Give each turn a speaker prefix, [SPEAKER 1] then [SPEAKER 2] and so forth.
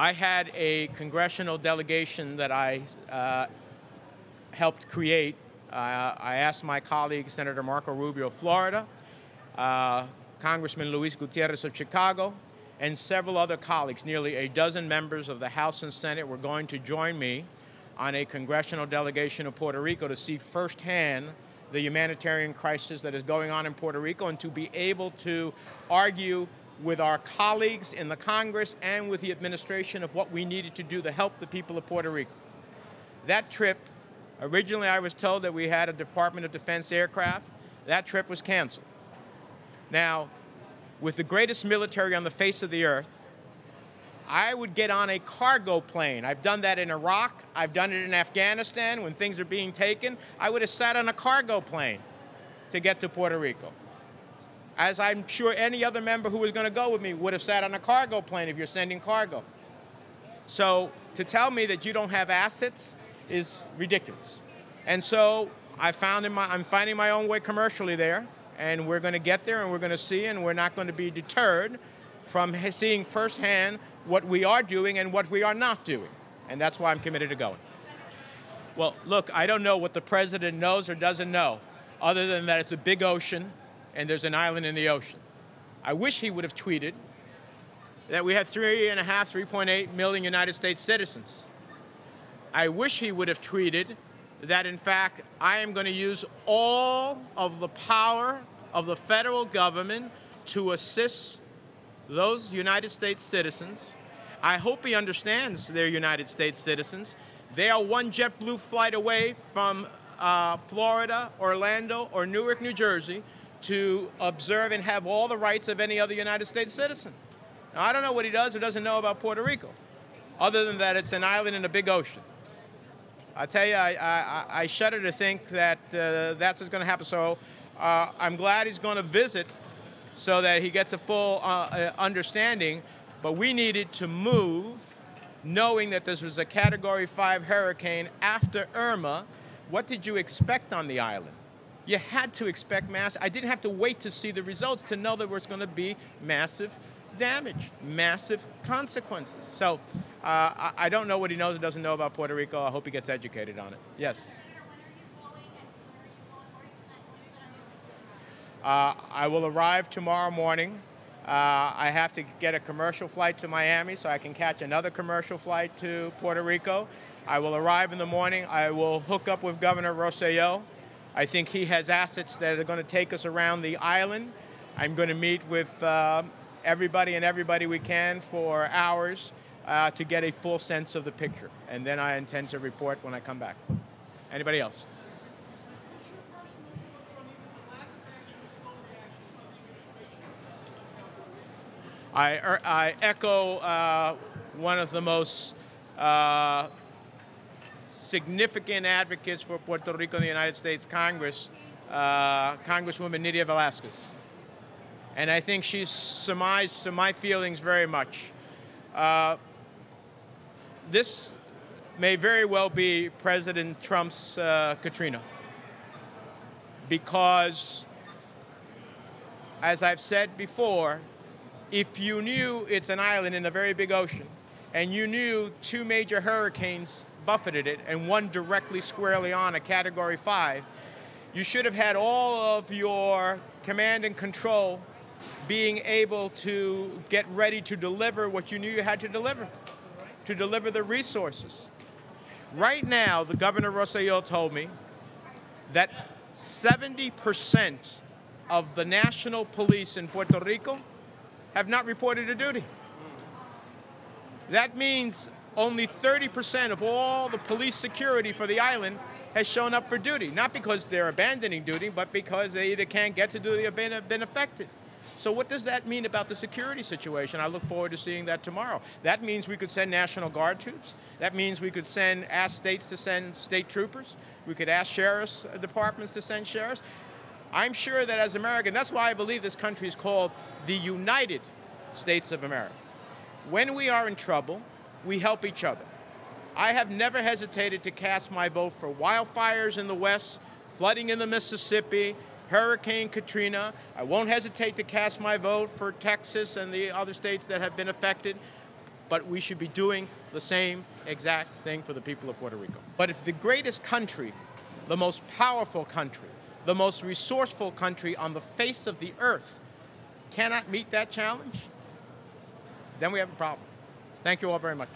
[SPEAKER 1] I had a congressional delegation that I helped create. I asked my colleague, Senator Marco Rubio of Florida, Congressman Luis Gutierrez of Chicago, and several other colleagues, nearly a dozen members of the House and Senate, were going to join me on a congressional delegation of Puerto Rico to see firsthand the humanitarian crisis that is going on in Puerto Rico and to be able to argue with our colleagues in the Congress and with the administration of what we needed to do to help the people of Puerto Rico. That trip, originally I was told that we had a Department of Defense aircraft. That trip was canceled. Now, with the greatest military on the face of the earth, I would get on a cargo plane. I've done that in Iraq. I've done it in Afghanistan when things are being taken. I would have sat on a cargo plane to get to Puerto Rico. As I'm sure any other member who was going to go with me would have sat on a cargo plane if you're sending cargo. So to tell me that you don't have assets is ridiculous. And so I'm finding my own way commercially there, and we're going to get there and we're going to see, and we're not going to be deterred from seeing firsthand what we are doing and what we are not doing. And that's why I'm committed to going. Well, look, I don't know what the president knows or doesn't know, other than that it's a big ocean and there's an island in the ocean. I wish he would have tweeted that we have 3.8 million United States citizens. I wish he would have tweeted that, in fact, I am going to use all of the power of the federal government to assist those United States citizens. I hope he understands they're United States citizens. They are one JetBlue flight away from Florida, Orlando, or Newark, New Jersey, to observe and have all the rights of any other United States citizen. Now, I don't know what he does or doesn't know about Puerto Rico, other than that it's an island in a big ocean. I tell you, I shudder to think that that's what's going to happen. So I'm glad he's going to visit so that he gets a full understanding. But we needed to move, knowing that this was a Category 5 hurricane after Irma. What did you expect on the island? You had to expect I didn't have to wait to see the results to know there was going to be massive damage, massive consequences. So I don't know what he knows or doesn't know about Puerto Rico. I hope he gets educated on it. Yes. I will arrive tomorrow morning. I have to get a commercial flight to Miami so I can catch another commercial flight to Puerto Rico. I will arrive in the morning. I will hook up with Governor Rosselló. I think he has assets that are going to take us around the island. I'm going to meet with everybody we can for hours to get a full sense of the picture. And then I intend to report when I come back. Anybody else? I echo one of the most significant advocates for Puerto Rico in the United States Congress, Congresswoman Nydia Velázquez. And I think she's surmised to my feelings very much. This may very well be President Trump's Katrina, because, as I've said before, if you knew it's an island in a very big ocean, and you knew 2 major hurricanes buffeted it, and one directly squarely on a Category 5, you should have had all of your command and control being able to get ready to deliver what you knew you had to deliver the resources. Right now, the Governor Rosselló told me that 70% of the national police in Puerto Rico have not reported to duty. That means only 30% of all the police security for the island has shown up for duty, not because they're abandoning duty, but because they either can't get to duty or been affected. So what does that mean about the security situation? I look forward to seeing that tomorrow. That means we could send National Guard troops. That means we could ask states to send state troopers. We could ask sheriff's departments to send sheriffs. I'm sure that as Americans, that's why I believe this country is called the United States of America. When we are in trouble, we help each other. I have never hesitated to cast my vote for wildfires in the West, flooding in the Mississippi, Hurricane Katrina. I won't hesitate to cast my vote for Texas and the other states that have been affected. but we should be doing the same exact thing for the people of Puerto Rico. But if the greatest country, the most powerful country, the most resourceful country on the face of the earth cannot meet that challenge, then we have a problem. Thank you all very much.